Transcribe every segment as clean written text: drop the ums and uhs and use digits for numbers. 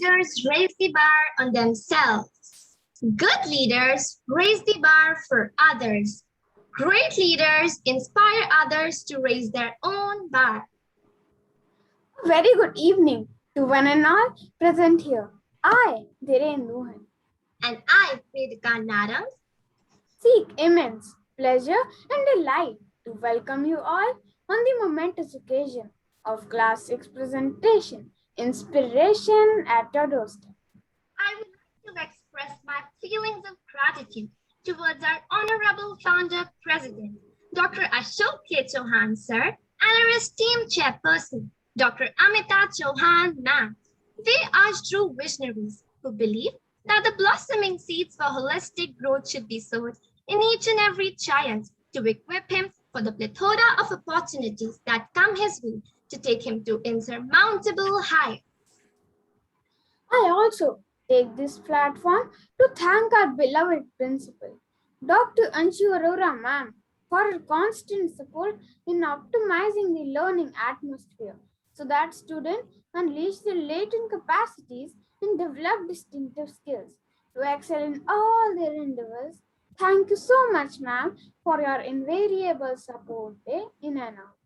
leaders raise the bar on themselves. Good leaders raise the bar for others. Great leaders inspire others to raise their own bar. Very good evening to one and all present here. I, Dhiren Mohan, And I, Vedika Narang, seek immense pleasure and delight to welcome you all on the momentous occasion of Class 6 presentation, Inspiration at Your Doorstep. I would like to express my feelings of gratitude towards our Honorable Founder President, Dr. Ashok K. Chauhan, sir, and our esteemed chairperson, Dr. Amita Chauhan, ma'am. They are true visionaries who believe that the blossoming seeds for holistic growth should be sowed in each and every child to equip him for the plethora of opportunities that come his way to take him to insurmountable heights. I also take this platform to thank our beloved principal, Dr. Anshu Arora ma'am, for her constant support in optimizing the learning atmosphere so that students unleash their latent capacities and develop distinctive skills to excel in all their endeavors. Thank you so much, ma'am, for your invariable support day in and out.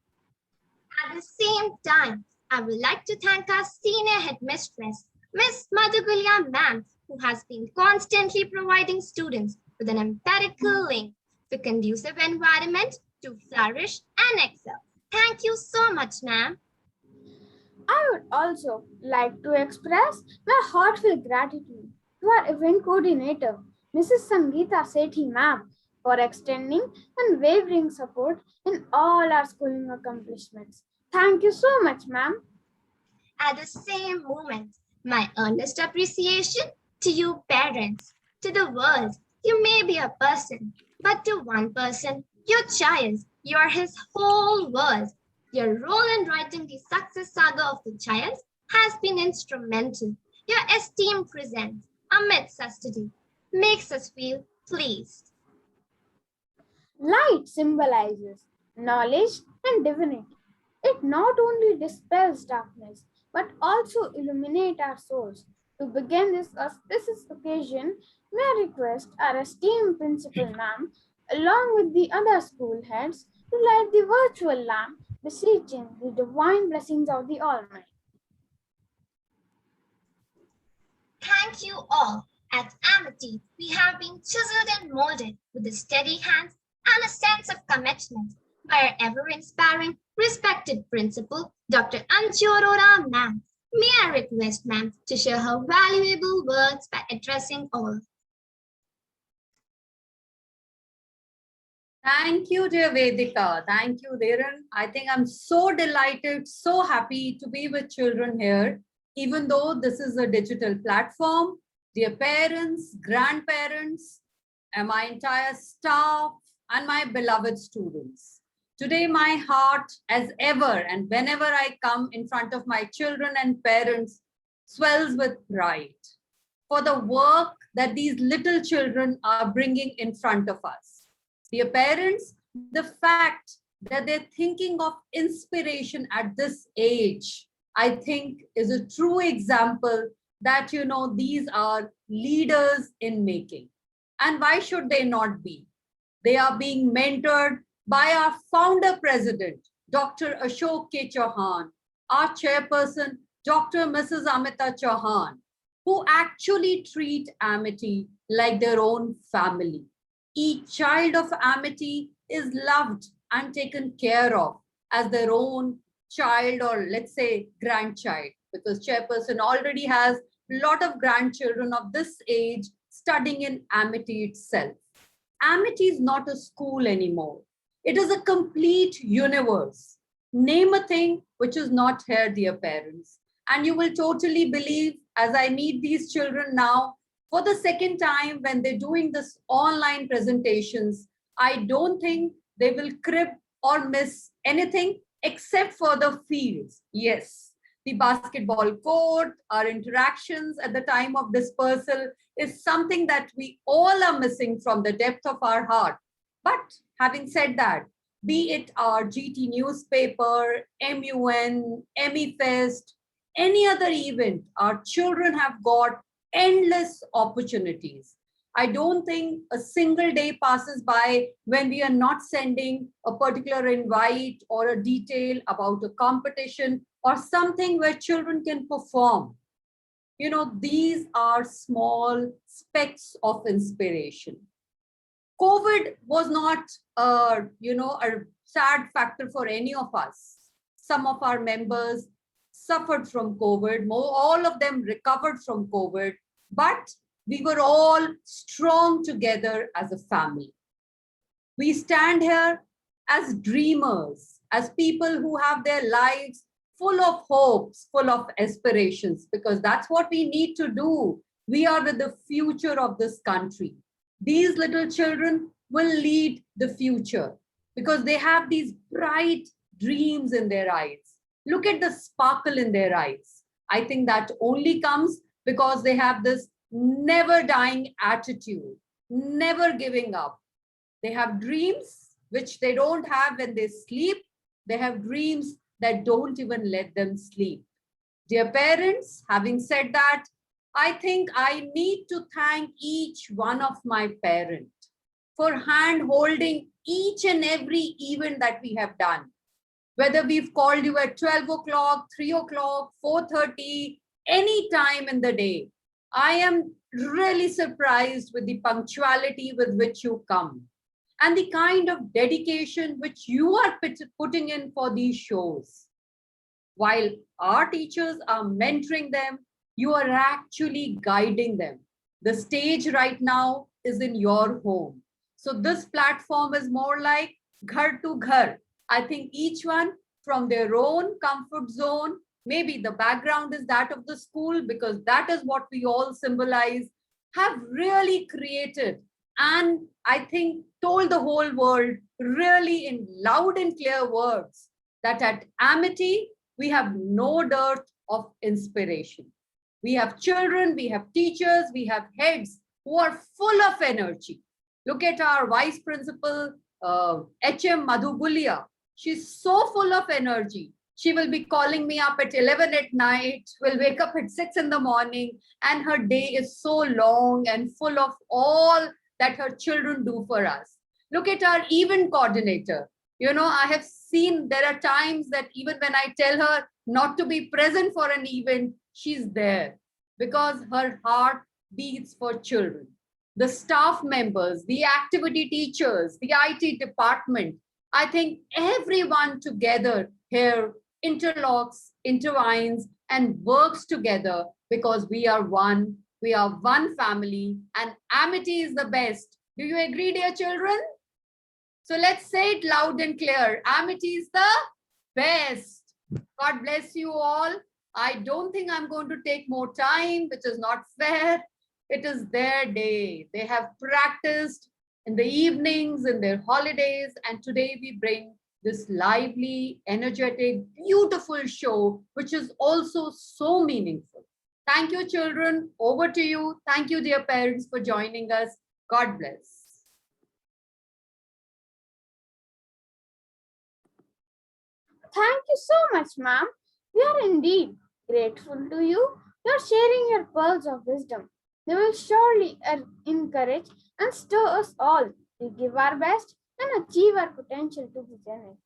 At the same time, I would like to thank our senior headmistress, Miss Madhugulya ma'am, who has been constantly providing students with an empirical link to conducive environment to flourish and excel. Thank you so much, ma'am. I would also like to express my heartfelt gratitude to our event coordinator, Mrs. Sangeeta Sethi ma'am, for extending unwavering support in all our schooling accomplishments. Thank you so much, ma'am. At the same moment, my earnest appreciation to you parents, to the world. You may be a person, but to one person, your child, you are his whole world. Your role in writing the success saga of the child has been instrumental. Your esteemed presence amidst us today makes us feel pleased. Light symbolizes knowledge and divinity. It not only dispels darkness, but also illuminates our souls. To begin this auspicious occasion, may I request our esteemed principal ma'am, along with the other school heads, to light the virtual lamp, beseeching the divine blessings of the Almighty. Thank you all. At Amity, we have been chiseled and molded with a steady hand and a sense of commitment by our ever-inspiring, respected principal, Dr. Anshu Arora ma'am. May I request ma'am to share her valuable words by addressing all. Thank you, dear Vedika. Thank you, Dhiren. I think I'm so delighted, so happy to be with children here, even though this is a digital platform. Dear parents, grandparents, and my entire staff, and my beloved students. Today, my heart, as ever, and whenever I come in front of my children and parents, swells with pride for the work that these little children are bringing in front of us. Dear parents, the fact that they're thinking of inspiration at this age, I think is a true example that, these are leaders in making. And why should they not be? They are being mentored by our founder president, Dr. Ashok K. Chauhan, our chairperson, Dr. Mrs. Amita Chauhan, who actually treat Amity like their own family. Each child of Amity is loved and taken care of as their own child, or let's say grandchild, because chairperson already has a lot of grandchildren of this age studying in Amity itself. Amity is not a school anymore. It is a complete universe. Name a thing which is not here, dear parents. And you will totally believe, as I meet these children now for the second time when they're doing this online presentations, I don't think they will crib or miss anything except for the fields. Yes, the basketball court, our interactions at the time of dispersal is something that we all are missing from the depth of our heart. But having said that, be it our GT newspaper, MUN, MEFest, any other event, our children have got endless opportunities. I don't think a single day passes by when we are not sending a particular invite or a detail about a competition or something where children can perform. You know, these are small specks of inspiration. COVID was not, a sad factor for any of us. Some of our members suffered from COVID. All of them recovered from COVID, but we were all strong together as a family. We stand here as dreamers, as people who have their lives full of hopes, full of aspirations, because that's what we need to do. We are the future of this country. These little children will lead the future because they have these bright dreams in their eyes. Look at the sparkle in their eyes. I think that only comes because they have this never dying attitude, never giving up. They have dreams which they don't have when they sleep. They have dreams that don't even let them sleep. Dear parents, having said that, I think I need to thank each one of my parents for hand holding each and every event that we have done. Whether we've called you at 12 o'clock, 3 o'clock, 4:30, any time in the day, I am really surprised with the punctuality with which you come and the kind of dedication which you are putting in for these shows. While our teachers are mentoring them, you are actually guiding them. The stage right now is in your home. So this platform is more like ghar to ghar. I think each one from their own comfort zone, maybe the background is that of the school because that is what we all symbolize, have really created and I think told the whole world really in loud and clear words that at Amity, we have no dearth of inspiration. We have children, we have teachers, we have heads who are full of energy. Look at our vice principal, HM Madhubulia. She's so full of energy. She will be calling me up at 11 at night, will wake up at 6 in the morning, and her day is so long and full of all that her children do for us. Look at our event coordinator. You know, I have seen there are times that even when I tell her not to be present for an event, she's there because her heart beats for children. The staff members, the activity teachers, the IT department, I think everyone together here interlocks, intertwines, and works together because we are one family, and Amity is the best. Do you agree, dear children? So let's say it loud and clear. Amity is the best. God bless you all. I don't think I'm going to take more time, which is not fair. It is their day. They have practiced in the evenings, in their holidays, and today we bring this lively, energetic, beautiful show, which is also so meaningful. Thank you, children. Over to you. Thank you, dear parents, for joining us. God bless. Thank you so much, ma'am. We are indeed grateful to you. You are sharing your pearls of wisdom. They will surely encourage and stir us all to give our best and achieve our potential to be generous.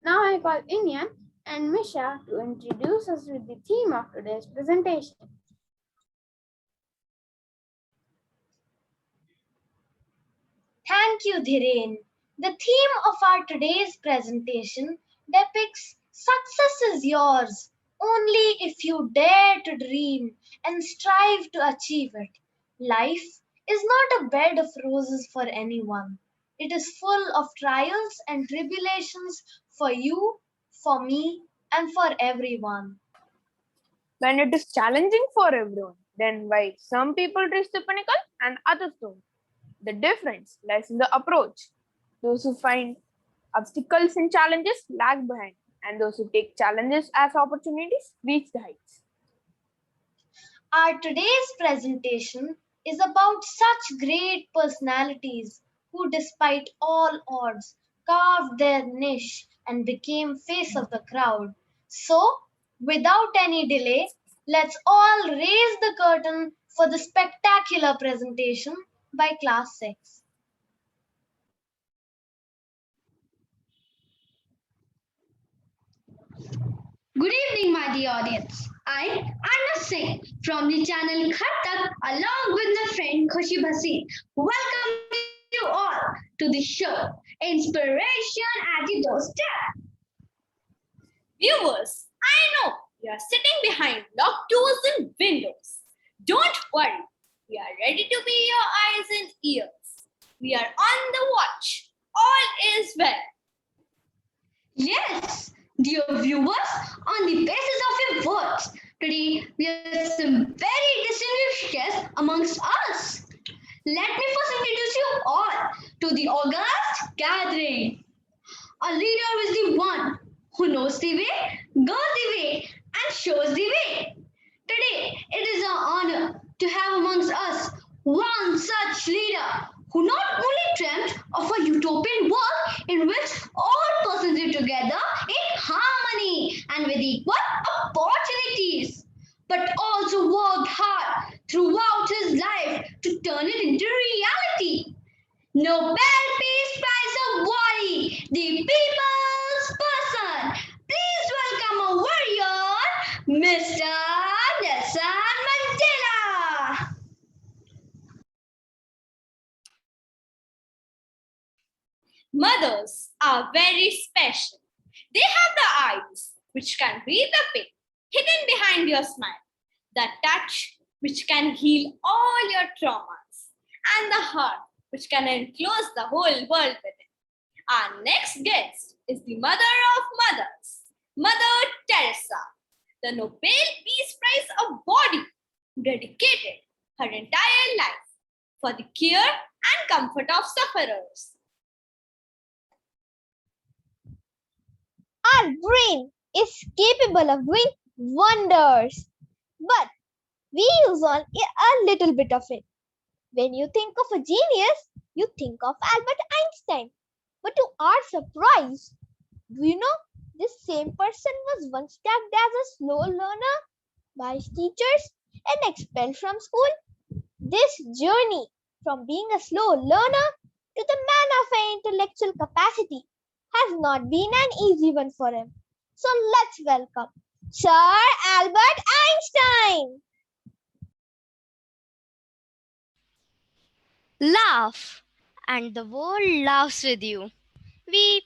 Now I call Inyan and Misha to introduce us with the theme of today's presentation. Thank you, Dhiren. The theme of our today's presentation depicts success is yours only if you dare to dream and strive to achieve it. Life is not a bed of roses for anyone. It is full of trials and tribulations for you, for me, and for everyone. When it is challenging for everyone, then why some people reach the pinnacle and others don't? The difference lies in the approach. Those who find obstacles and challenges lag behind, and those who take challenges as opportunities reach the heights. Our today's presentation is about such great personalities who, despite all odds, carved their niche and became face of the crowd. So, without any delay, Let's all raise the curtain for the spectacular presentation by Class 6. Good evening, my dear audience. I, Anna Singh, from the channel Khatak, along with my friend Khushi Bhasin, welcome you all to the show, Inspiration at the Doorstep. Viewers, I know you are sitting behind locked doors and windows. Don't worry, we are ready to be your eyes and ears. We are on the watch. All is well. Yes, dear viewers, on the basis of your words, today we have some very distinguished guests amongst us. Let me first introduce you all to the august gathering. A leader is the one who knows the way, goes the way, and shows the way. Today, it is our honor to have amongst us one such leader who not only dreamt of a utopian world in which all persons live together in harmony and with equal opportunities, but also worked hard throughout his life to turn it into reality. Nobel Peace Prize awardee, the people's person. Please welcome a warrior, Mr. Nelson Mandela. Mothers are very special. They have the eyes which can read the pain hidden behind your smile, the touch which can heal all your traumas, and the heart which can enclose the whole world within. Our next guest is the mother of mothers, Mother Teresa, the Nobel Peace Prize awardee who dedicated her entire life for the care and comfort of sufferers. Our brain is capable of doing wonders, but we use only a little bit of it. When you think of a genius, you think of Albert Einstein. But to our surprise, do you know this same person was once tagged as a slow learner by his teachers and expelled from school? This journey from being a slow learner to the man of an intellectual capacity has not been an easy one for him. So let's welcome Sir Albert Einstein. Laugh, and the world laughs with you. Weep,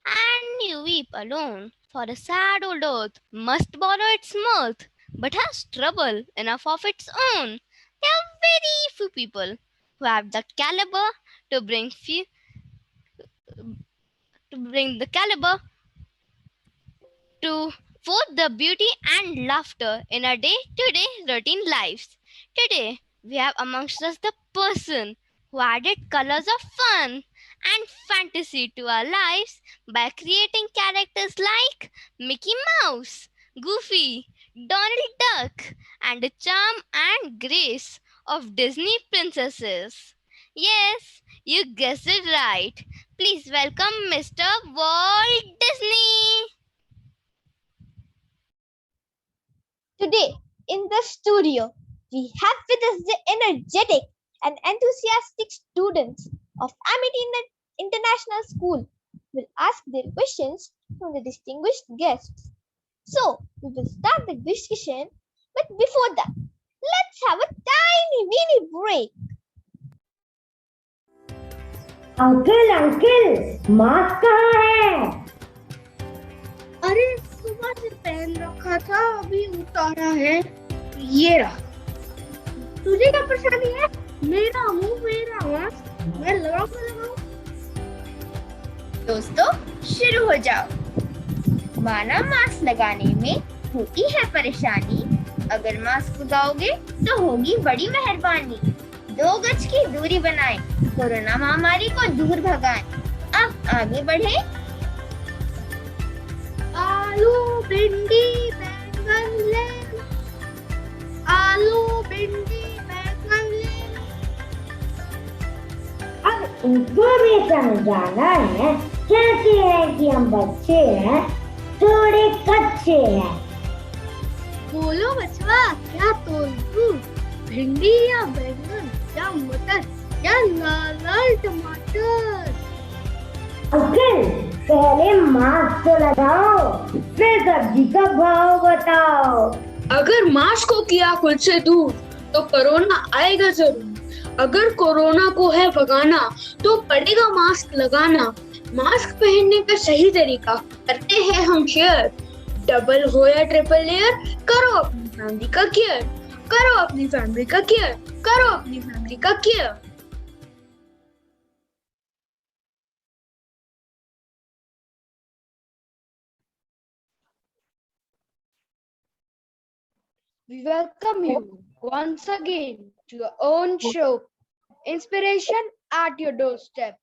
and you weep alone, for a sad old earth must borrow its mirth, but has trouble enough of its own. There are very few people who have the caliber to bring the caliber to both the beauty and laughter in our day-to-day routine lives. Today, we have amongst us the person who added colors of fun and fantasy to our lives by creating characters like Mickey Mouse, Goofy, Donald Duck, and the charm and grace of Disney princesses. Yes, you guessed it right. Please welcome Mr. Walt Disney. Today in the studio, we have with us the energetic and enthusiastic students of Amity International School. Will ask their questions from the distinguished guests. So, we will start the discussion, but before that, let's have a tiny mini break. Uncle mask कहाँ है? अरे सुबह से पहन रखा था, अभी उतारा है। ये रहा। तुझे क्या परेशानी है? मेरा मुंह मेरा मास्क, मैं लगाऊं। दोस्तों शुरू हो जाओ। माना मास्क लगाने में होती है परेशानी, अगर मास्क लगाओगे तो होगी बड़ी मेहरबानी। 2 गज की दूरी बनाएं, कोरोना महामारी को दूर भगाएं। अब आगे बढ़े। आलू भिंडी बैंगन ले, आलू भिंडी बैंगन ले। अब इनको भी समझाना है कैसे है कि हम बच्चे हैं, थोड़े कच्चे हैं। बोलो बचवा, क्या तोल दूं? भिंडी या बैंगन या मटर या लाल लाल टमाटर? अंकल पहले मास्क तो लगाओ, फिर सब्जी का भाव बताओ। अगर मास्क को किया खुद से दूर तो कोरोना आएगा जरूर। अगर कोरोना को है भगाना तो पड़ेगा मास्क लगाना। मास्क पहनने का सही तरीका करते हैं हम शेयर। डबल हो या ट्रिपल लेयर, करो अपनी फैमिली का केयर। करो अपनी फैमिली का केयर। करो अपनी फैमिली का care. We welcome you once again to your own show, Inspiration at Your Doorstep.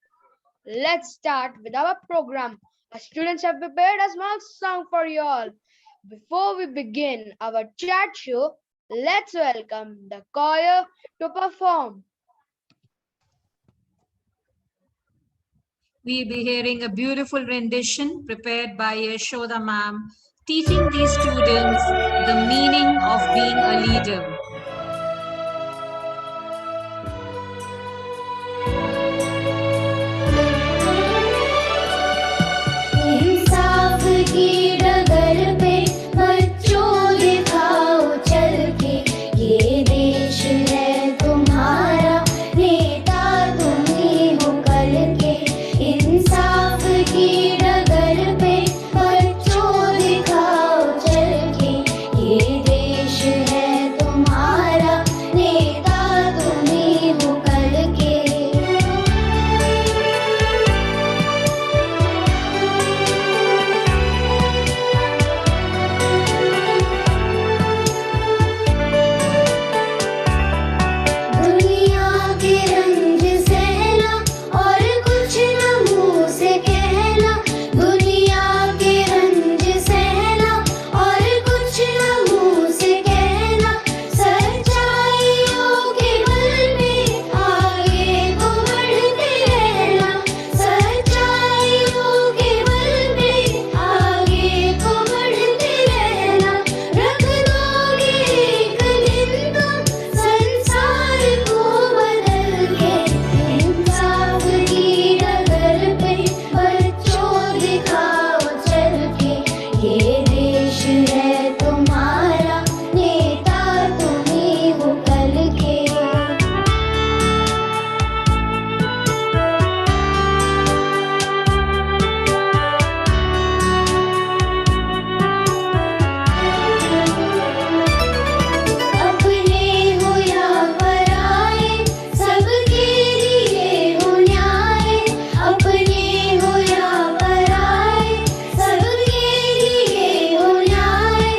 Let's start with our program. Our students have prepared a small song for you all. Before we begin our chat show, let's welcome the choir to perform. We'll be hearing a beautiful rendition prepared by Yashoda ma'am, teaching these students the meaning of being a leader. इंसाफ की डगर पे बच्चों दिखाओ चल के, ये देश है तुम्हारा, नेता तुम ही हो कल के। इंसाफ की डगर पे बच्चों दिखाओ चल के, ये देश है तुम्हारा, नेता तुम ही हो कल के। दुनिया के रंज सहना और कुछ न मुंह से कहना, दुनिया के रंज सहना और कुछ न मुंह से कहना, सच्चाइयों के बल पे आगे को बढ़ते रहना, सच्चाइयों के बल पे आगे को बढ़ते रहना। रख दोगे एक दिन तुम संसार को बदल के, इंसाफ की डगर पे बच्चों दिखाओ चल के, ये देश है तुम्हारा, नेता तुम ही हो कल के। अपने हो या पराए, सबके लिए हो न्याय। अपने हो या पराए, सबके लिए हो न्याय।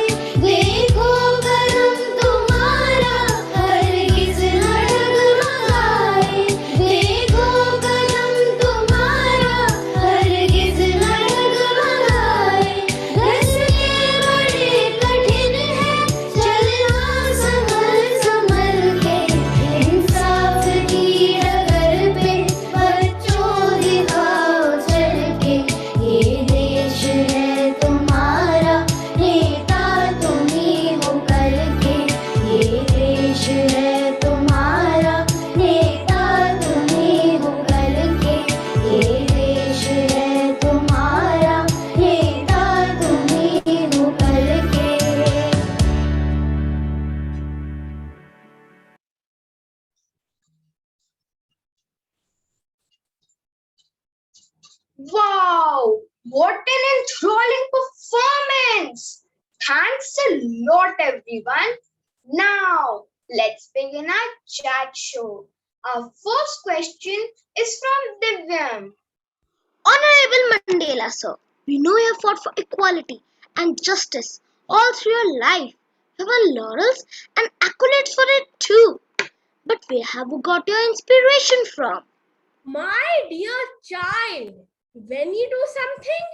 देखो कदम तुम्हारा हरगिज़ न डगमगाए, देखो कदम तुम्हारा हरगिज़ न डगमगाए। रास्ते बड़े कठिन हैं, चलना संभल संभल के, इंसाफ की डगर पे बच्चों दिखाओ चल के, ये देश है तुम्हारा, नेता तुम ही हो कल के। ये देश है तुम्हारा, नेता तुम ही हो कल के। ये देश है तुम्हारा, नेता तुम ही हो कल के। Wow, what an enthralling performance! Thanks a lot, everyone. Now, let's begin our chat show. Our first question is from Divyam. Honorable Mandela, sir, we know you have fought for equality and justice all through your life. You have won laurels and accolades for it too. But where have you got your inspiration from? My dear child, when you do something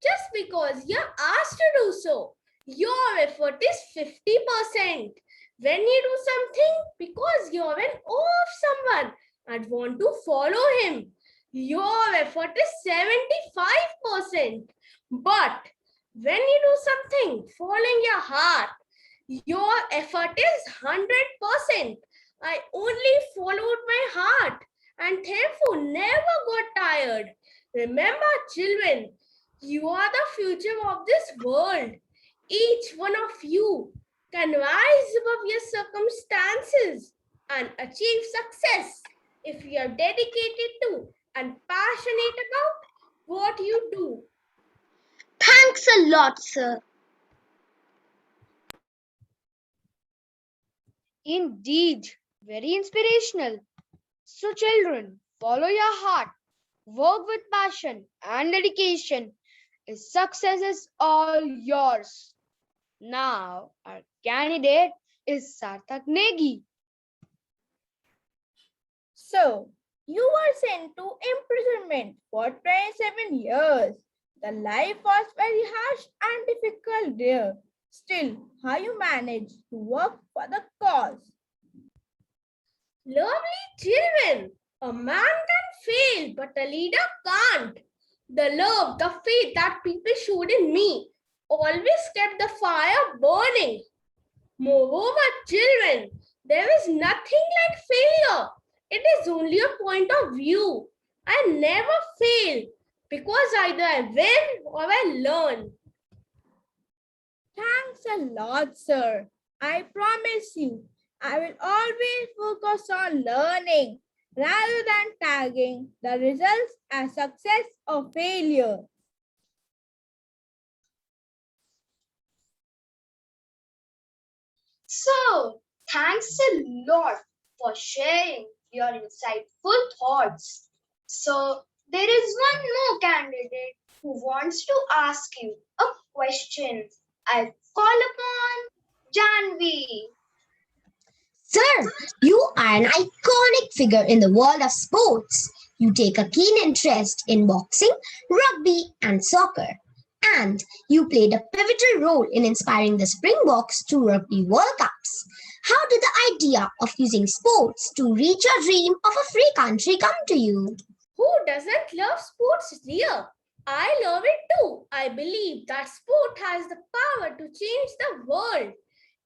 just because you're asked to do so, your effort is 50%. When you do something because you're an awe of someone and want to follow him, your effort is 75%. But when you do something following your heart, Your effort is 100%. I only followed my heart and therefore never got tired. Remember, children, you are the future of this world. Each one of you can rise above your circumstances and achieve success if you are dedicated to and passionate about what you do. Thanks a lot, sir. Indeed, very inspirational. So, children, follow your heart, work with passion and dedication. Success is all yours. Now, our candidate is Sarthak Negi. So, you were sent to imprisonment for 27 years. The life was very harsh and difficult there. Still, how you managed to work for the cause? Lovely children, a man can fail, but a leader can't. The love, the faith that people showed in me always kept the fire burning. Moreover, children, there is nothing like failure. It is only a point of view. I never fail because either I win or I learn. Thanks a lot, sir. I promise you, I will always focus on learning rather than tagging the results as success or failure. So, thanks a lot for sharing your insightful thoughts. So, there is one more candidate who wants to ask you a question. I call upon Janvi. Sir, you are an iconic figure in the world of sports. You take a keen interest in boxing, rugby, and soccer. And you played a pivotal role in inspiring the Springboks to Rugby World Cups. How did the idea of using sports to reach your dream of a free country come to you? Who doesn't love sports, dear? I love it too. I believe that sport has the power to change the world.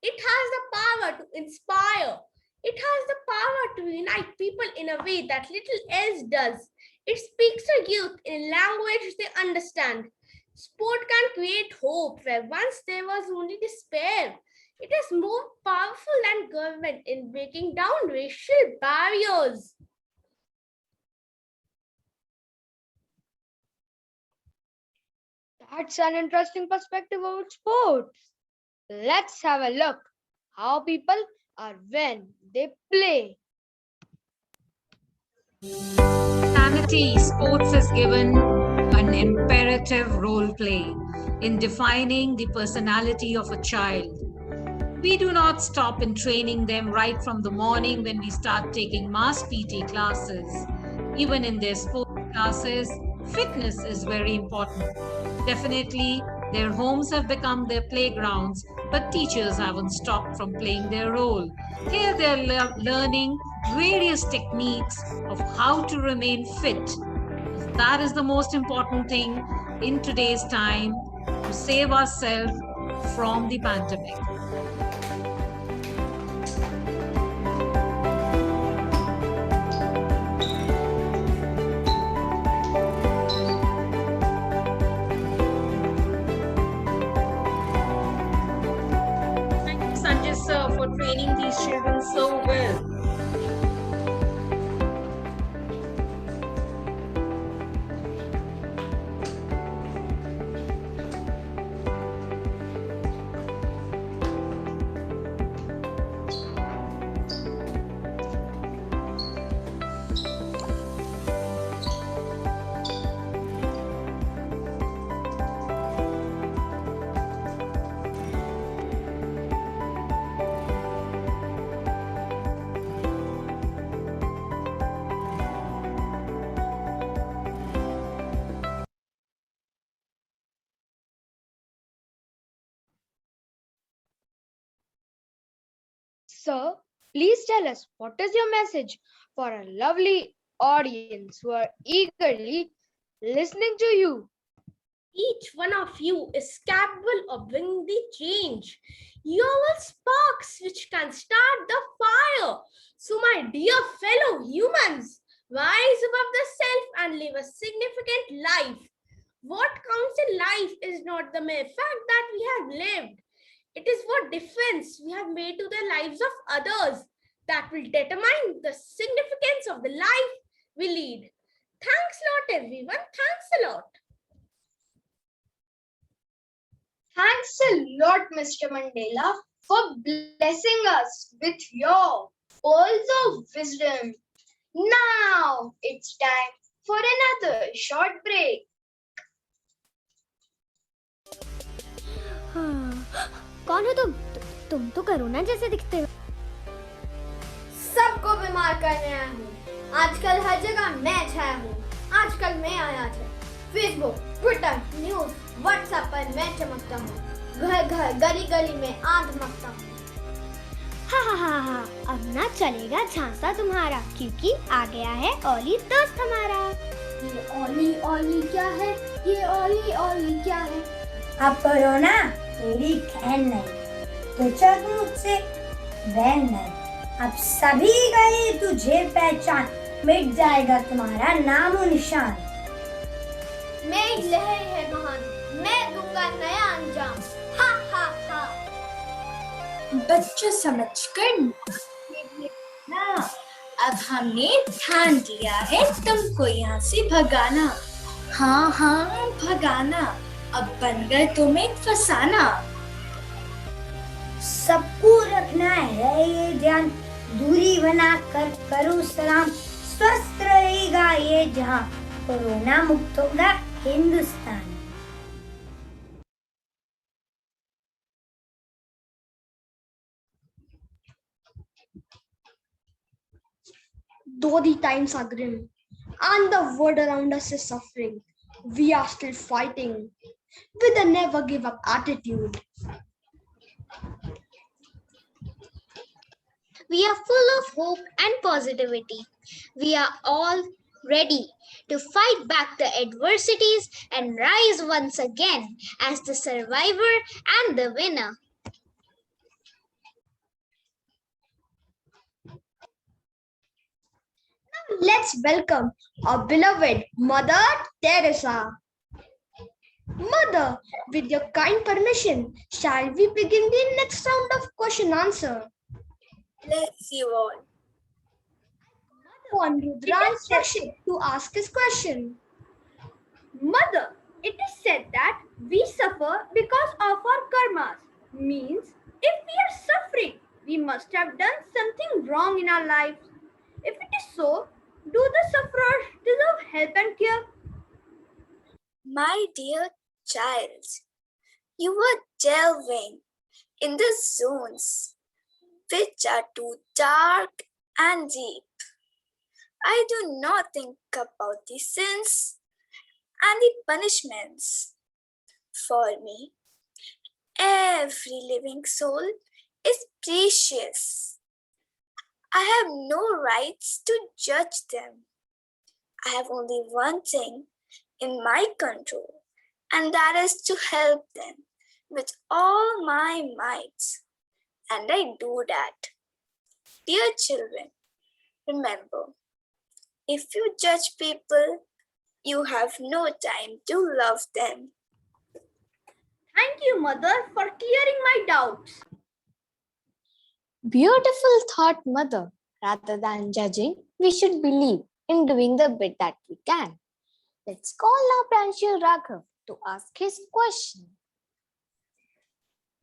It has the power to inspire. It has the power to unite people in a way that little else does. It speaks to youth in a language they understand. Sport can create hope where once there was only despair. It is more powerful than government in breaking down racial barriers. That's an interesting perspective about sports. Let's have a look how people are when they play. Sanity Sports is given an imperative role play in defining the personality of a child. We do not stop in training them right from the morning when we start taking mass PT classes. Even in their sports classes, fitness is very important. Definitely, their homes have become their playgrounds, but teachers haven't stopped from playing their role. Here they're learning various techniques of how to remain fit. That is the most important thing in today's time to save ourselves from the pandemic. Thank you, Sanjay sir, for training these children so well. Sir, please tell us what is your message for a lovely audience who are eagerly listening to you. Each one of you is capable of bringing the change. fuel sparks which can start the fire. So, my dear fellow humans, rise above the self and live a significant life. What counts in life is not the mere fact that we have lived. It is what difference we have made to the lives of others that will determine the significance of the life we lead. Thanks a lot, everyone. Thanks a lot. Thanks a lot, Mr. Mandela, for blessing us with your pearls of wisdom. Now it's time for another short break. कौन हो तुम तो corona जैसे दिखते हो। सबको बीमार करने आया हूँ। आजकल हर जगह मैं छाया हूँ। आजकल मैं आया था। फेसबुक, ट्विटर, न्यूज, व्हाट्सएप पर मैं चमकता हूँ। घर घर गली गली में धमकता हूँ। हाँ, अब ना चलेगा झांसा तुम्हारा, क्योंकि आ गया है ओली दोस्त हमारा। ये ओली क्या है? ये ओली क्या है? अब कोरोना तेरी खैर नहीं, तो चल मुझसे बैन नहीं। अब सभी गए तुझे पहचान, मिट जाएगा तुम्हारा नामो निशान। मेरी लहर है महान, मैं दूंगा नया अंजाम। हा हा हा। बच्चों समझकर ना, अब हमने ठान दिया है तुमको यहाँ से भगाना। हाँ भगाना, अब बन गए तुम्हें फसाना। सबको रखना है ये ध्यान, दूरी बना कर करो सलाम। स्वस्थ रहेगा ये जहां, कोरोना मुक्त होगा Hindustan. Though the times are grim and the world around us is suffering, we are still fighting with a never give up attitude. We are full of hope and positivity. We are all ready to fight back the adversities and rise once again as the survivor and the winner. Let's welcome our beloved Mother Teresa. Mother, with your kind permission, shall we begin the next round of question answer? Let's see all. On Rudra instruction to ask his question. Mother, it is said that we suffer because of our karmas. Means, if we are suffering, we must have done something wrong in our lives. If it is so, do the sufferers deserve help and care? My dear child, you are delving in the zones which are too dark and deep. I do not think about the sins and the punishments. For me, every living soul is precious. I have no rights to judge them. I have only one thing in my control, and that is to help them with all my might. And I do that. Dear children, remember, if you judge people, you have no time to love them. Thank you, Mother, for clearing my doubts. Beautiful thought, Mother. Rather than judging, we should believe in doing the bit that we can. Let's call now Pranshul Raghav to ask his question.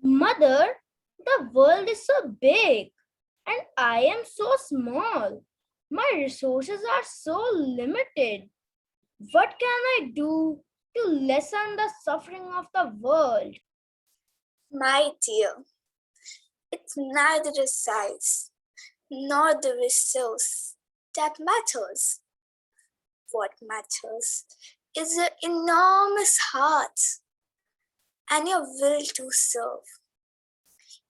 Mother, the world is so big and I am so small. My resources are so limited. What can I do to lessen the suffering of the world? My dear, it's neither the size nor the resource that matters. What matters is your enormous heart and your will to serve.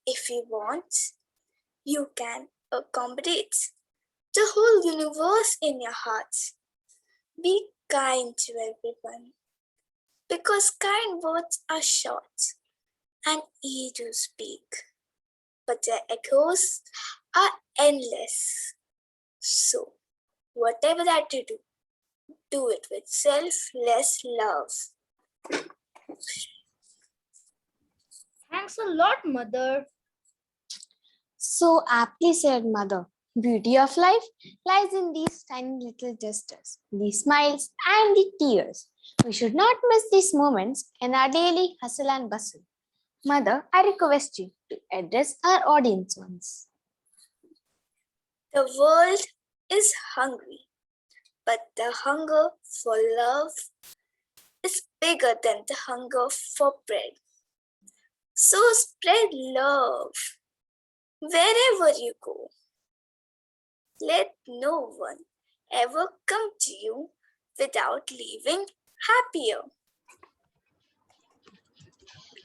If you want, you can accommodate the whole universe in your heart. Be kind to everyone, because kind words are short and easy to speak. but their echoes are endless. So, whatever that you do, do it with selfless love. Thanks a lot, Mother. So aptly said, Mother. Beauty of life lies in these tiny little gestures, these smiles and the tears. We should not miss these moments in our daily hustle and bustle. Mother, I request you to address our audience once. The world is hungry, but the hunger for love is bigger than the hunger for bread. So spread love wherever you go. Let no one ever come to you without leaving happier.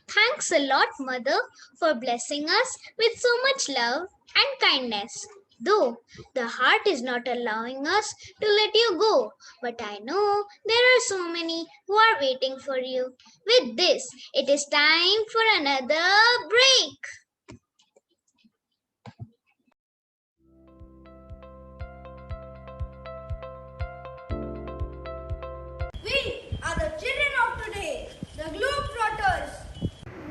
Thanks a lot, Mother, for blessing us with so much love and kindness. Though the heart is not allowing us to let you go, but I know there are so many who are waiting for you. With this, it is time for another break. We are the children of today, the Globetrotters.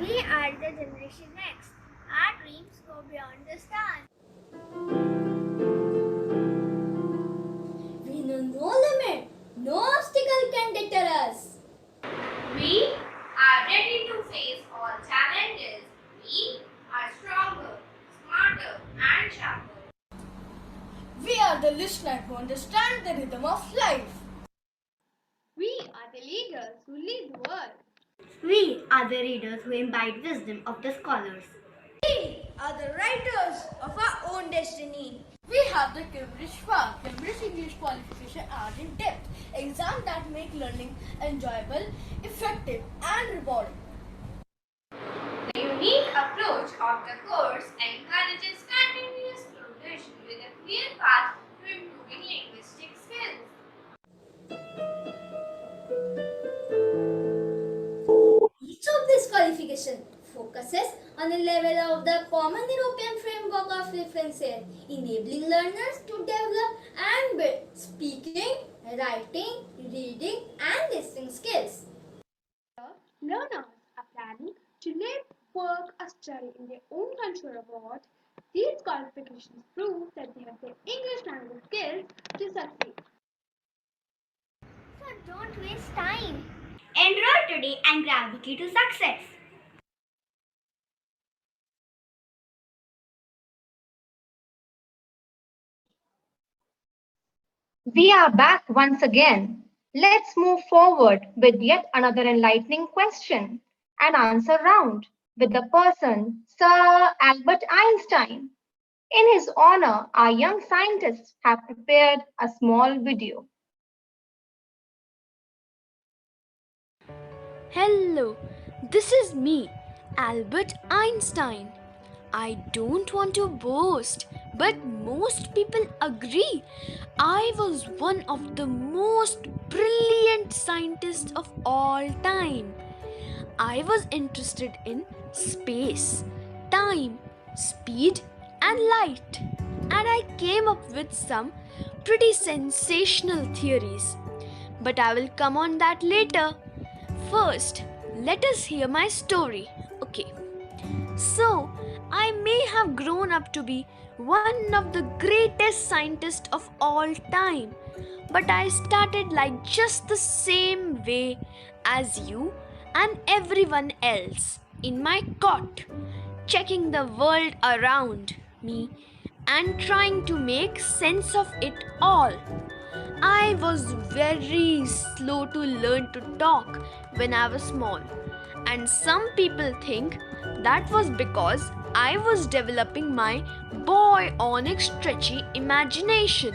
We are the Generation Next. Our dreams go beyond the stars. We know no limit, no obstacle can deter us. We are ready to face all challenges. We are stronger, smarter, and sharper. We are the listeners who understand the rhythm of life. We are the leaders who lead the world. We are the readers who imbibe wisdom of the scholars. We are the writers of our own destiny. We have the Cambridge FAR, Cambridge English Qualification Art in Depth, exams that make learning enjoyable, effective and rewarding. The unique approach of the course encourages continuous progression with a clear path to improving linguistic skills. Each of these qualifications focuses on a level of the Common European Framework of Reference, enabling learners to develop and build speaking, writing, reading, and listening skills. Learners are planning to live, work, or study in their own country or abroad. These qualifications prove that they have the English language skills to succeed. So don't waste time. Enroll today and grab the key to success. We are back once again. Let's move forward with yet another enlightening question and answer round with the person Sir Albert Einstein. In his honor, our young scientists have prepared a small video. Hello, this is me, Albert Einstein. I don't want to boast, but most people agree I was one of the most brilliant scientists of all time. I was interested in space, time, speed, and light, and I came up with some pretty sensational theories. But I will come on that later. First, let us hear my story. Okay, so I may have grown up to be one of the greatest scientists of all time, but I started like just the same way as you and everyone else in my cot, checking the world around me and trying to make sense of it all. I was very slow to learn to talk when I was small, and some people think that was because I was developing my bionic stretchy imagination,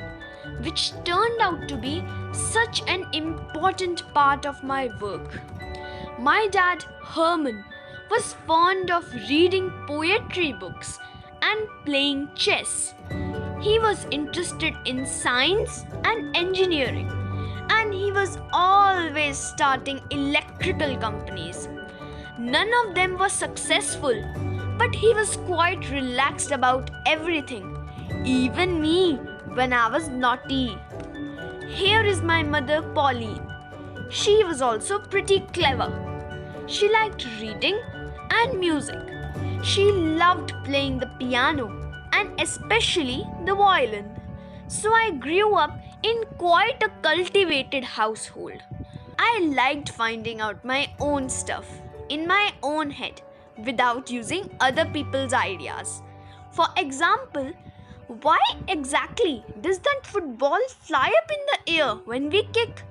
which turned out to be such an important part of my work. My dad, Herman, was fond of reading poetry books and playing chess. He was interested in science and engineering, and he was always starting electrical companies. None of them was successful, but he was quite relaxed about everything, even me when I was naughty. Here is my mother, Pauline. She was also pretty clever. She liked reading and music. She loved playing the piano and especially the violin. So I grew up in quite a cultivated household. I liked finding out my own stuff in my own head without using other people's ideas. For example, why exactly does that football fly up in the air when we kick?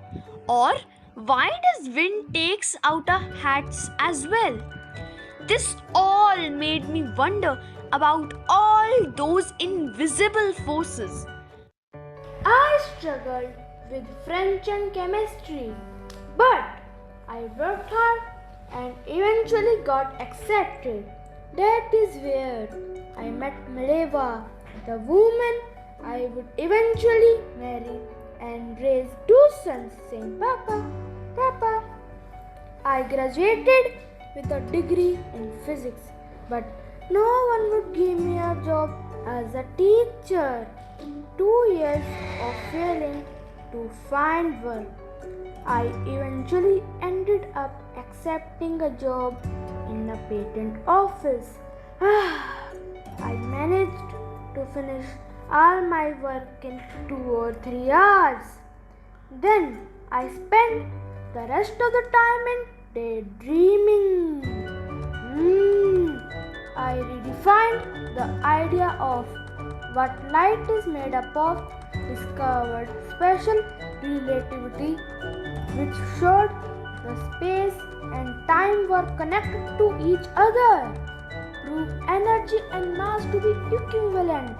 Or why does wind takes out our hats as well? This all made me wonder about all those invisible forces. I struggled with French and chemistry, but I worked hard and eventually got accepted. That is where I met Maleva, the woman I would eventually marry and raise 2 sons saying Papa, Papa. I graduated with a degree in physics, but no one would give me a job as a teacher. 2 years of failing to find work. I eventually ended up accepting a job in a patent office. I managed to finish all my work in 2 or 3 hours. Then I spent the rest of the time in daydreaming. I redefined the idea of what light is made up of, discovered special relativity, which showed the space and time were connected to each other, proved energy and mass to be equivalent.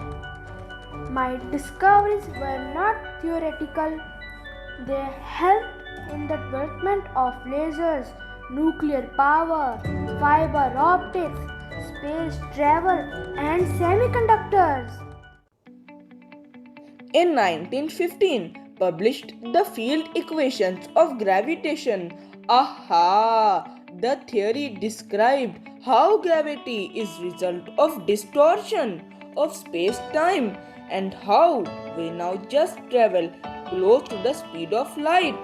My discoveries were not theoretical, they helped in the development of lasers, nuclear power, fiber optics, space travel, and semiconductors. In 1915, published the field equations of gravitation. Aha! The theory described how gravity is result of distortion of space-time and how we now just travel close to the speed of light.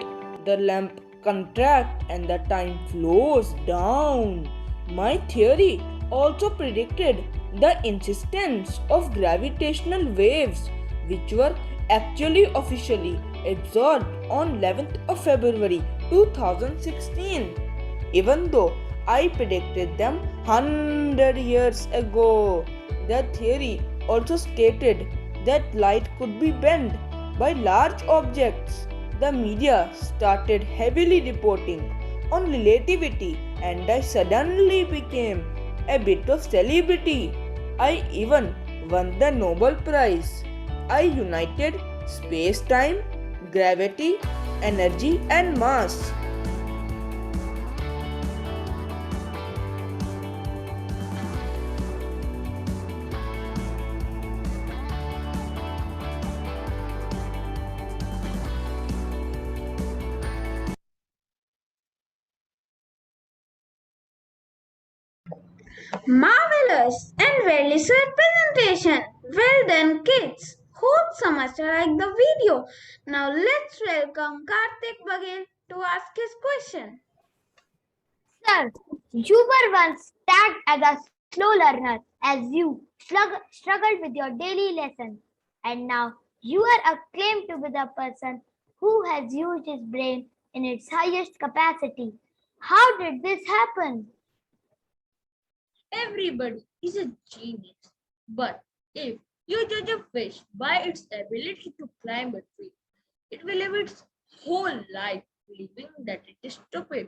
The lamp contracts and the time flows down. My theory also predicted the insistence of gravitational waves, which were actually officially absorbed on 11th of February 2016. Even though I predicted them 100 years ago, the theory also stated that light could be bent by large objects. The media started heavily reporting on relativity and I suddenly became a bit of celebrity. I even won the Nobel Prize. I united space-time, gravity, energy and mass. Marvelous and very short presentation. Well done, kids. Hope so much like the video. Now let's welcome Karthik Baghel to ask his question. Sir, you were once tagged as a slow learner as you struggled with your daily lessons. And now you are acclaimed to be the person who has used his brain in its highest capacity. How did this happen? Everybody is a genius. But if you judge a fish by its ability to climb a tree, it will live its whole life believing that it is stupid.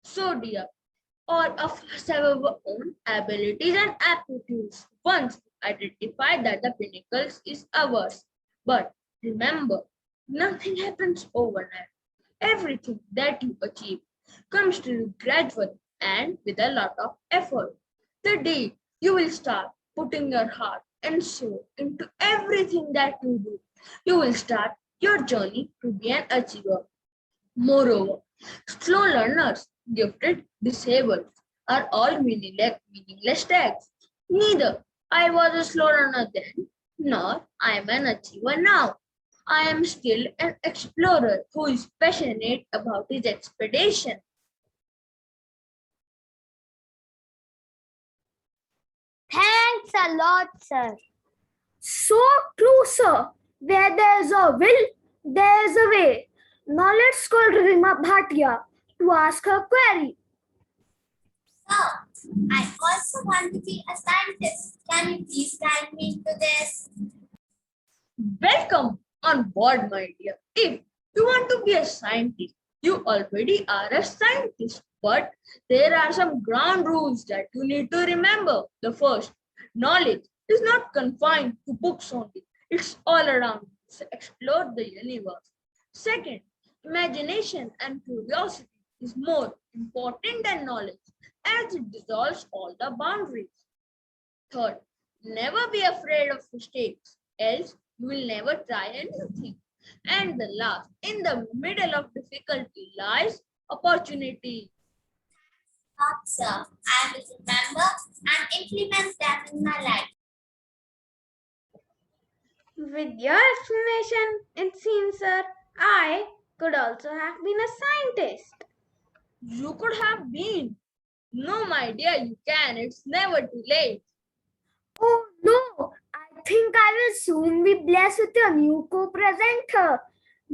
So dear, all of us have our own abilities and aptitudes. Once identify that the pinnacles is ours. But remember, nothing happens overnight. Everything that you achieve comes to you gradually and with a lot of effort. The day you will start putting your heart and soul into everything that you do, you will start your journey to be an achiever. Moreover, slow learners, gifted, disabled, are all meaningless tags. Neither I was a slow runner then, nor I am an achiever now. I am still an explorer who is passionate about his expedition. Thanks a lot, sir. So true, sir. Where there's a will, there's a way. Now let's call Rima Bhatia to ask her query. Sir, I also want to be a scientist. Can you please guide me to this? Welcome on board, my dear. If you want to be a scientist, you already are a scientist. But there are some ground rules that you need to remember. The first, knowledge is not confined to books only. It's all around. So explore the universe. Second, imagination and curiosity is more important than knowledge as it dissolves all the boundaries. Third, never be afraid of mistakes, else you will never try anything. And the last, in the middle of difficulty lies opportunity. Sir, I will remember and implement them in my life. With your explanation, it seems, sir, I could also have been a scientist. You could have been. No, my dear, you can. It's never too late. Oh no, I think I will soon be blessed with a new co-presenter.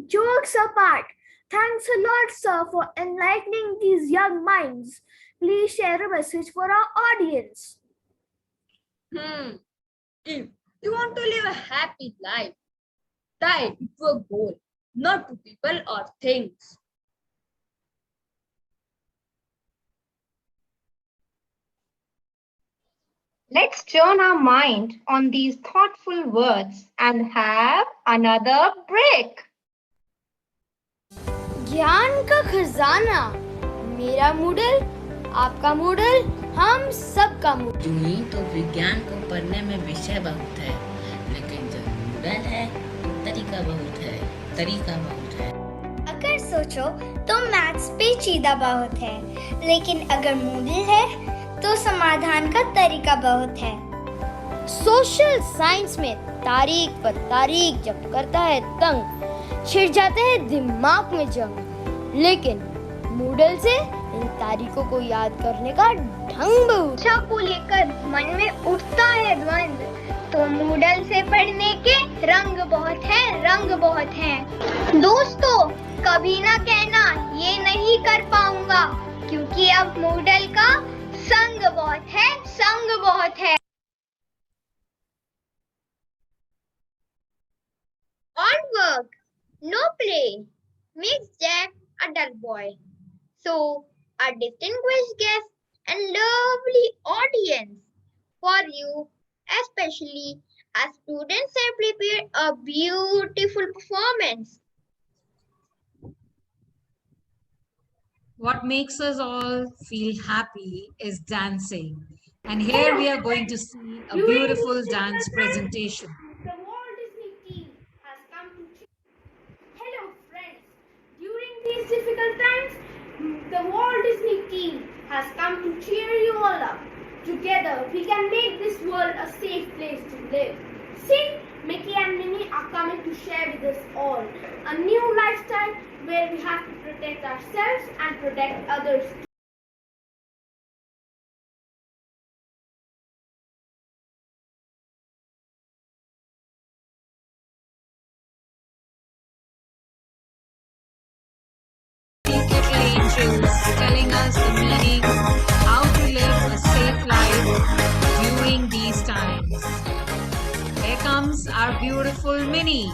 Jokes apart, thanks a lot, sir, for enlightening these young minds. Please share a message for our audience. If you want to live a happy life, tie it to a goal, not to people or things. Let's turn our mind on these thoughtful words and have another break. ज्ञान का खजाना, मेरा Moodle, आपका Moodle, हम सबका Moodle. यूं तो विज्ञान को पढ़ने में विषय बहुत है, लेकिन जो मूडल है तरीका बहुत है। अगर सोचो तो मैथ्स पेचीदा बहुत है, लेकिन अगर मूडल है तो समाधान का तरीका बहुत है। सोशल साइंस में तारीख पर तारीख जब करता है तंग, छिड़ जाते हैं दिमाग में जंग, लेकिन मूडल से इन तारीखों को याद करने का ढंग शिक्षा को लेकर मन में उठता है द्वंद, तो मूडल से पढ़ने के रंग बहुत हैं। दोस्तों, कभी ना कहना ये नहीं कर पाऊंगा, क्योंकि अब मूडल का संग बहुत है। On work, no play, makes Jack a dull boy. So, a distinguished guest and lovely audience, for you especially, as students have prepared a beautiful performance. What makes us all feel happy is dancing. And here we are going to see a beautiful dance presentation. The Walt Disney team has come to Hello friends. During these difficult times, the Walt Disney team has come to cheer you all up. Together, we can make this world a safe place to live. See, Mickey and Minnie are coming to share with us all a new lifestyle where we have to protect ourselves and protect others. Little angels telling us the meaning, how to live a safe life during these times. Here comes our beautiful Minnie.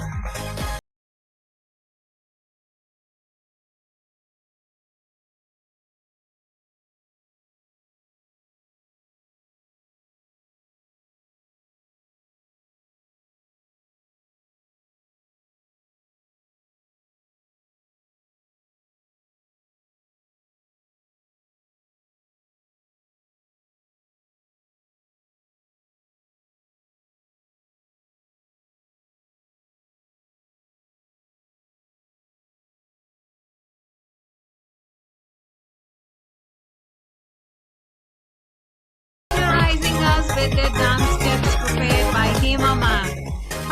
with their dance steps prepared by Hema ma'am.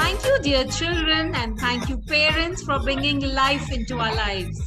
Thank you, dear children, and thank you, parents, for bringing life into our lives.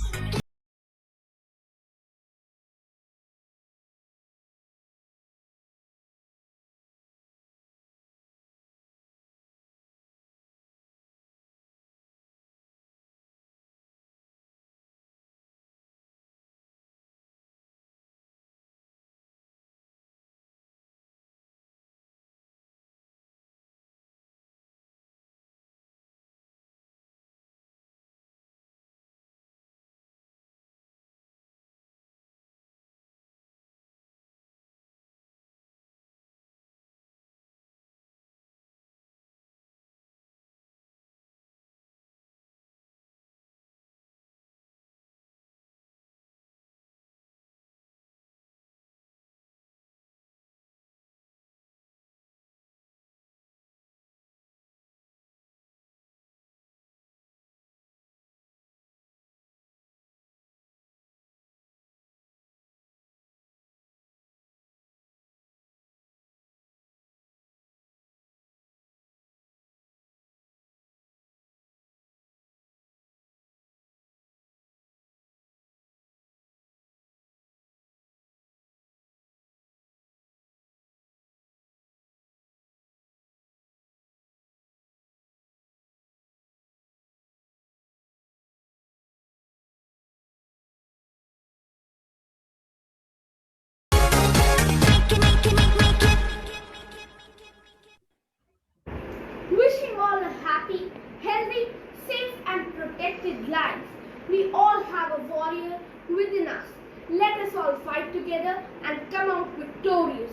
Wishing all a happy, healthy, safe, and protected life. We all have a warrior within us. Let us all fight together and come out victorious.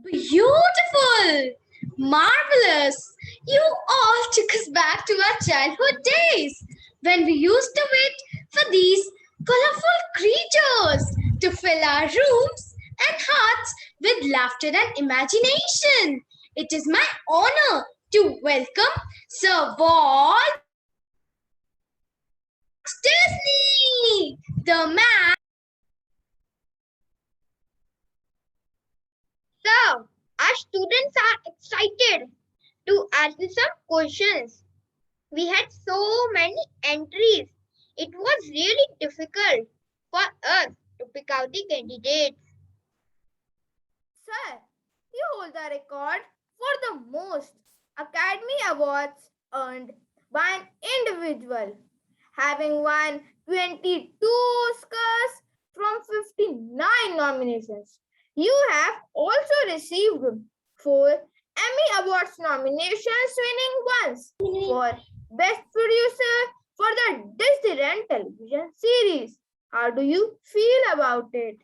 Beautiful! Marvelous! You all took us back to our childhood days when we used to wait for these colorful creatures to fill our rooms and hearts with laughter and imagination. It is my honor to welcome Sir Walt Disney, the man. So, our students are excited to ask you some questions. We had so many entries. It was really difficult for us to pick out the candidates. Sir, you hold the record for the most Academy Awards earned by an individual, having won 22 Oscars from 59 nominations. You have also received 4 Emmy Awards nominations, winning once for Best Producer for the Disney television series. How do you feel about it?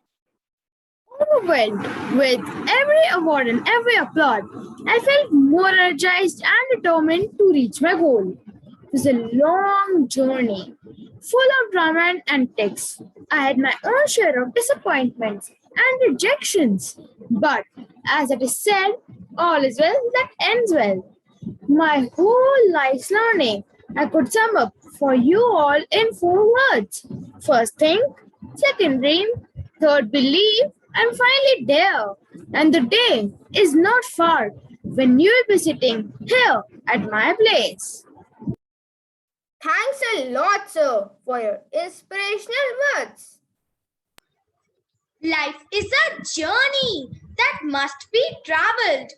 Overwhelmed with every award and every applaud, I felt more energized and determined to reach my goal. It was a long journey, full of drama and antics. I had my own share of disappointments and rejections. But as it is said, all is well that ends well. My whole life's learning I could sum up for you all in 4 words. First think, second dream, third believe, and finally dare. And the day is not far when you'll be sitting here at my place. Thanks a lot, sir, for your inspirational words. Life is a journey that must be traveled,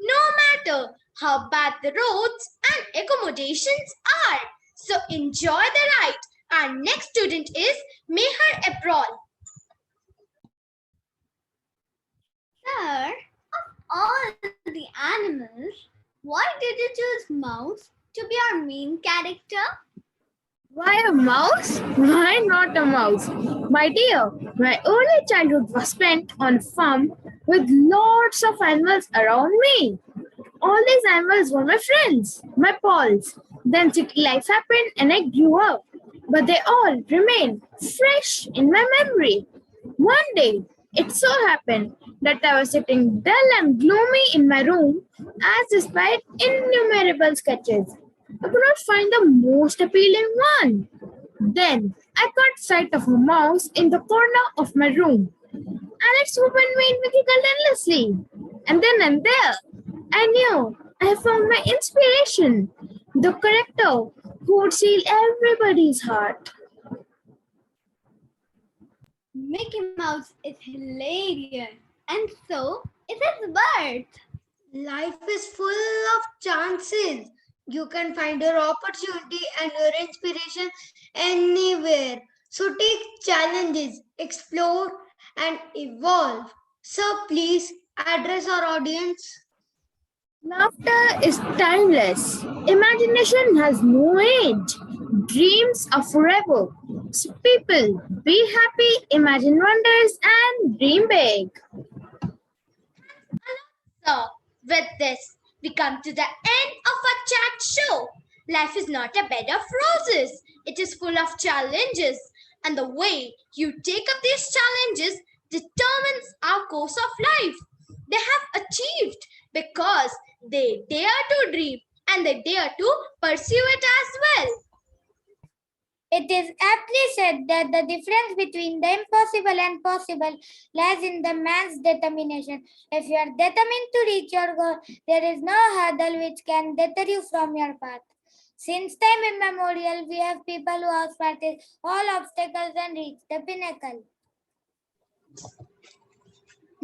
no matter how bad the roads and accommodations are. So enjoy the ride. Our next student is Meher April. Sir, of all the animals, why did you choose mouse to be our main character? Why a mouse? Why not a mouse? My dear, my early childhood was spent on a farm with lots of animals around me. All these animals were my friends, my pals. Then city life happened and I grew up. But they all remain fresh in my memory. One day, it so happened that I was sitting dull and gloomy in my room as despite innumerable sketches, I could not find the most appealing one. Then I caught sight of a mouse in the corner of my room. Alex opened my difficult endlessly. And then and there, I knew I had found my inspiration, the character who would steal everybody's heart. Mickey Mouse is hilarious, and so is his bird. Life is full of chances. You can find your opportunity and your inspiration anywhere. So take challenges, explore, and evolve. So please address our audience. Laughter is timeless. Imagination has no age. Dreams are forever. So people, be happy, imagine wonders, and dream big. So, with this, we come to the end of our chat show. Life is not a bed of roses. It is full of challenges. And the way you take up these challenges determines our course of life. They have achieved because they dare to dream and they dare to pursue it as well. It is aptly said that the difference between the impossible and possible lies in the man's determination. If you are determined to reach your goal, there is no hurdle which can deter you from your path. Since time immemorial, we have people who have parted all obstacles and reached the pinnacle.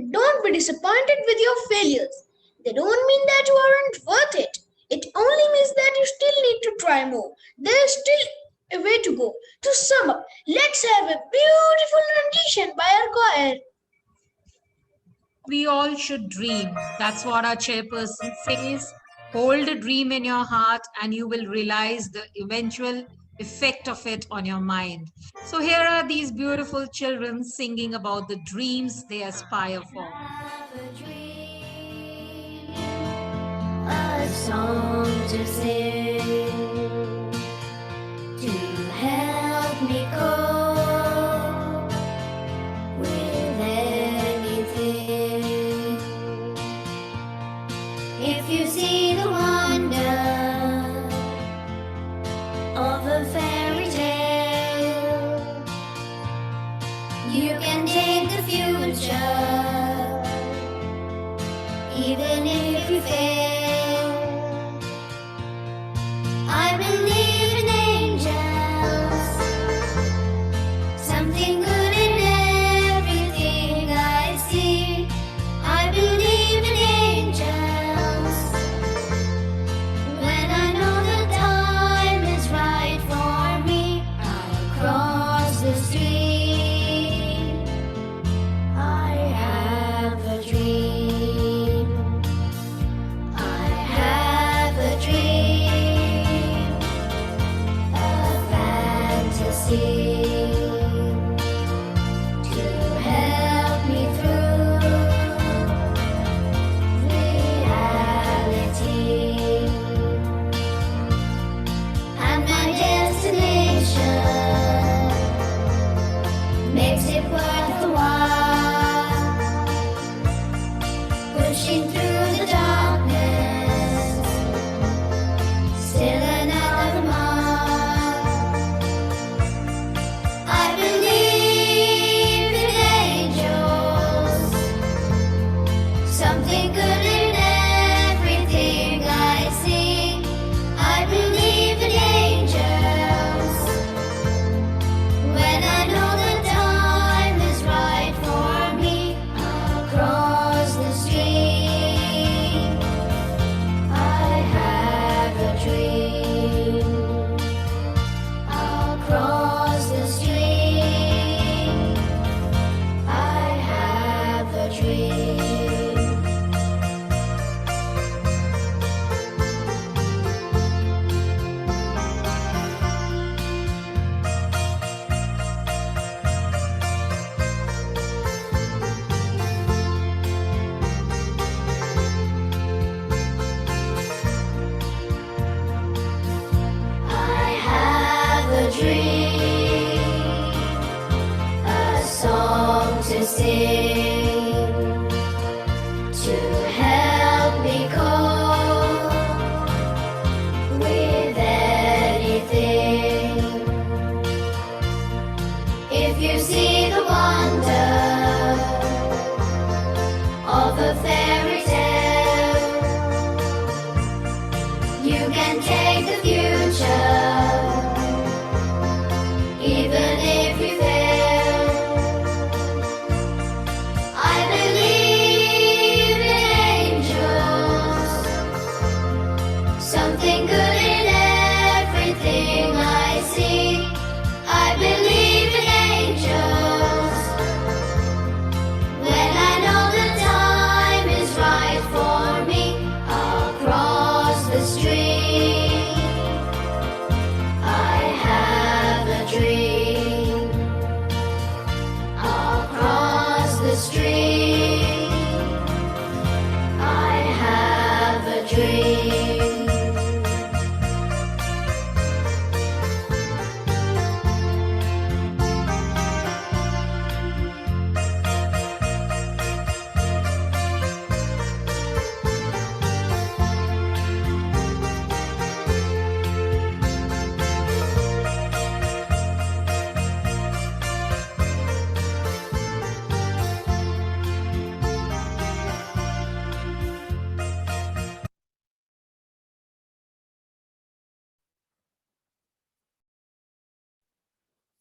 Don't be disappointed with your failures. They don't mean that you aren't worth it. It only means that you still need to try more. There is still a way to go. To sum up, let's have a beautiful rendition by our choir. We all should dream. That's what our chairperson says. Hold a dream in your heart and you will realize the eventual effect of it on your mind. So here are these beautiful children singing about the dreams they aspire for. A song to sing to help me cope with anything. If you see the wonder of a fairy tale, you can take the future, even if you fail. I believe in angels, something good in everything I see. I believe in angels, when I know the time is right for me. I'll cross the street. I have a dream. I have a dream, a fantasy to help me through reality. And my destination makes it worth the while, pushing through the darkness, still another mile. I believe in angels, something good in everything I see. I believe in angels, when I know the time is right for me. I'll cross the street. I have a dream. I'll cross the street. I have a dream. I have a dream, a song to sing, to help me cope with anything. If you see the wonder stream. I have a dream.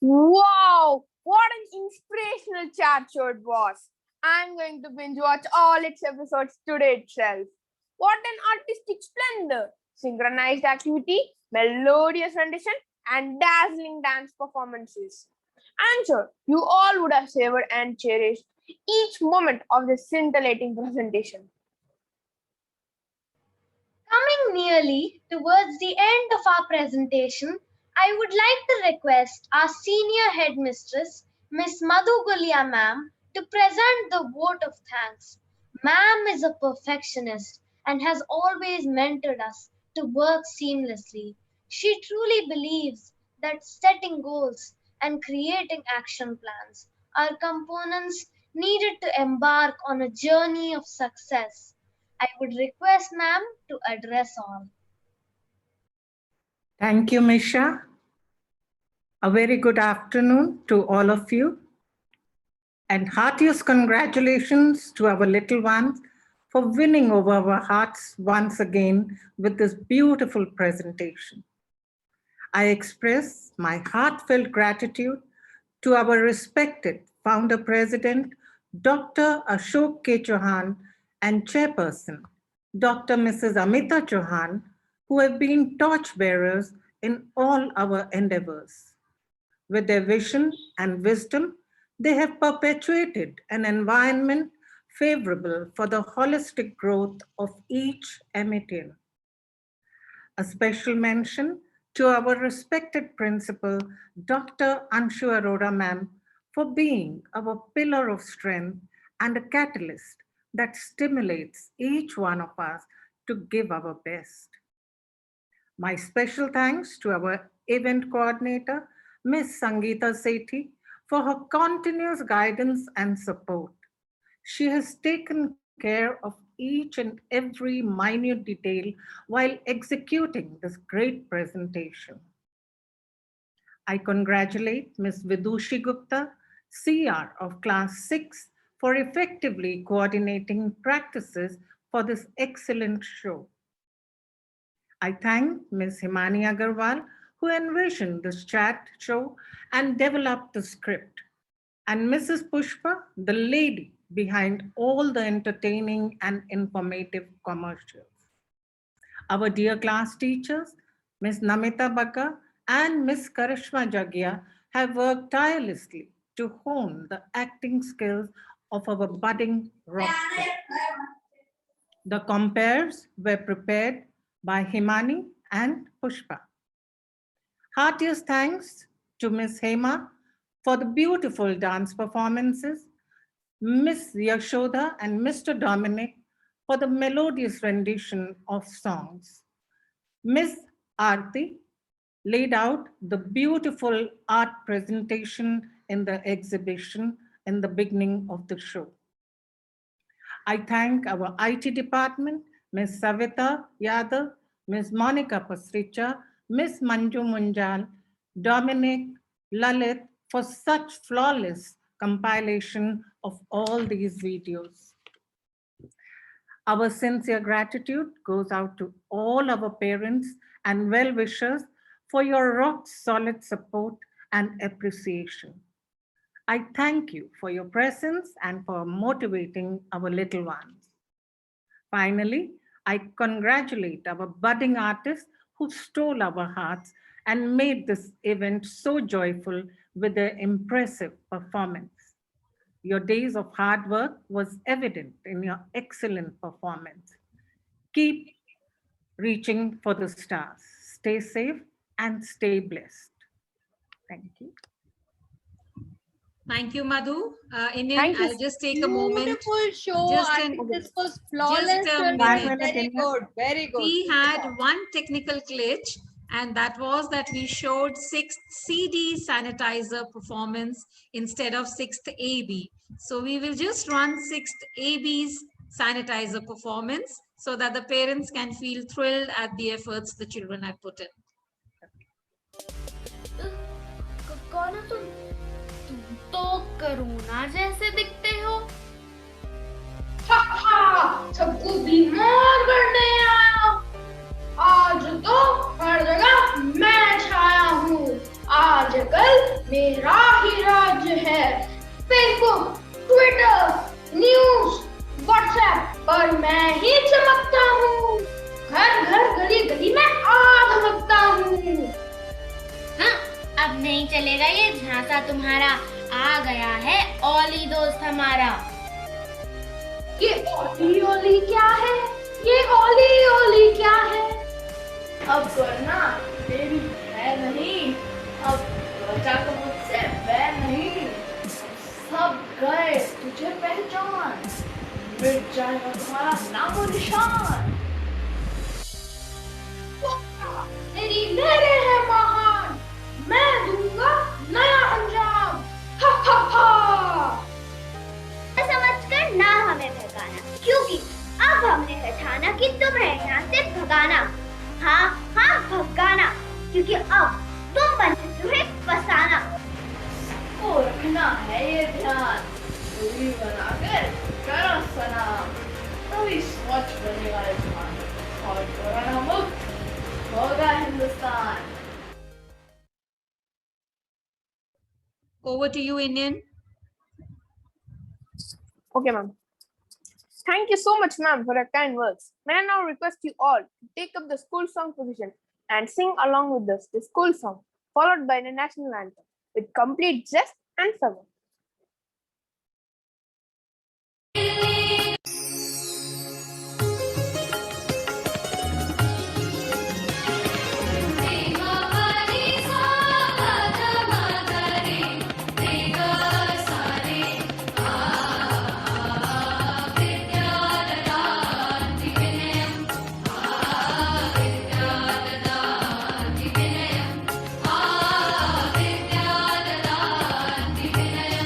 Wow, what an inspirational chat show it was. I'm going to binge watch all its episodes today itself. What an artistic splendor! Synchronized activity, melodious rendition, and dazzling dance performances. I'm sure you all would have savored and cherished each moment of this scintillating presentation. Coming nearly towards the end of our presentation, I would like to request our senior headmistress, Miss Madhu Gulia ma'am, to present the vote of thanks. Ma'am is a perfectionist and has always mentored us to work seamlessly. She truly believes that setting goals and creating action plans are components needed to embark on a journey of success. I would request ma'am to address all. Thank you, Misha. A very good afternoon to all of you. And heartiest congratulations to our little ones for winning over our hearts once again with this beautiful presentation. I express my heartfelt gratitude to our respected founder president, Dr. Ashok K. Chauhan, and chairperson, Dr. Mrs. Amita Chauhan, who have been torchbearers in all our endeavors. With their vision and wisdom, they have perpetuated an environment favorable for the holistic growth of each Amitian. A special mention to our respected principal, Dr. Anshu Arora ma'am, for being our pillar of strength and a catalyst that stimulates each one of us to give our best. My special thanks to our event coordinator, Ms. Sangeeta Sethi, for her continuous guidance and support. She has taken care of each and every minute detail while executing this great presentation. I congratulate Ms. Vidushi Gupta, CR of Class 6, for effectively coordinating practices for this excellent show. I thank Ms. Himani Agarwal, who envisioned this chat show and developed the script, and Mrs. Pushpa, the lady behind all the entertaining and informative commercials. Our dear class teachers, Ms. Namita Baka and Ms. Karishma Jagia, have worked tirelessly to hone the acting skills of our budding rock star. The compares were prepared by Himani and Pushpa. Heartiest thanks to Ms. Hema for the beautiful dance performances, Ms. Yashoda and Mr. Dominic for the melodious rendition of songs. Ms. Aarti laid out the beautiful art presentation in the exhibition in the beginning of the show. I thank our IT department, Ms. Savita Yadav, Ms. Monica Pasricha, Ms. Manju Munjal, Dominic, Lalit for such flawless compilation of all these videos. Our sincere gratitude goes out to all our parents and well-wishers for your rock-solid support and appreciation. I thank you for your presence and for motivating our little ones. Finally, I congratulate our budding artists who stole our hearts and made this event so joyful with their impressive performance. Your days of hard work was evident in your excellent performance. Keep reaching for the stars. Stay safe and stay blessed. Thank you. Thank you, Madhu. Indian, Thank you. I'll just take a moment. Beautiful show. Just I an- think this was flawless. Just a children. minute. Very good. Very good. We had one technical glitch, and that was that we showed 6th CD sanitizer performance instead of 6th AB. So we will just run 6th AB's sanitizer performance so that the parents can feel thrilled at the efforts the children have put in. कौन हो तुम तो corona जैसे दिखते हो। सबको बीमार करने आया। आज तो हर जगह मैं छाया हूँ। आजकल मेरा ही राज्य है। फेसबुक, ट्विटर, न्यूज, व्हाट्सएप पर मैं ही चमकता हूँ। घर घर गली गली में आग लगता हूँ। हाँ, अब नहीं चलेगा ये झांसा तुम्हारा। आ गया है ओली दोस्त हमारा। ये ओली ओली क्या है? ये ओली ओली क्या है? अब करना तेरी है नहीं, अब बचा तो मुझसे बैर नहीं। सब गए तुझे पहचान, मिट जाएगा तुम्हारा नामो निशान। तेरी लहरें हैं महान, मैं दूंगा नया अंजाम। हा हा हा। समझकर ना हमें भगाना, क्योंकि अब हमने है ठाना कि तुम्हें यहाँ से भगाना। हाँ हाँ भगाना, क्योंकि अब तुम बन चुके हो फसाना। को रखना है ये ध्यान, दूरी बनाकर करो सलाम, तभी स्वच्छ बनेगा इंसान और कोरोना मुक्त होगा Hindustan. Over to you, Indian. Okay, ma'am. Thank you so much, ma'am, for your kind words. May I now request you all to take up the school song position and sing along with us the school song, followed by the national anthem with complete zest and fervor. Vidyadadaanti Vinayam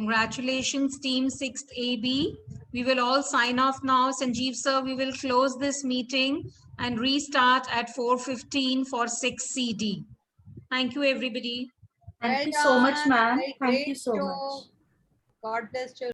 Congratulations, team 6th AB. We will all sign off now. Sanjeev sir, we will close this meeting and restart at 4:15 for 6 CD. Thank you, everybody. Thank you so much, ma'am. Thank you so much. God bless you.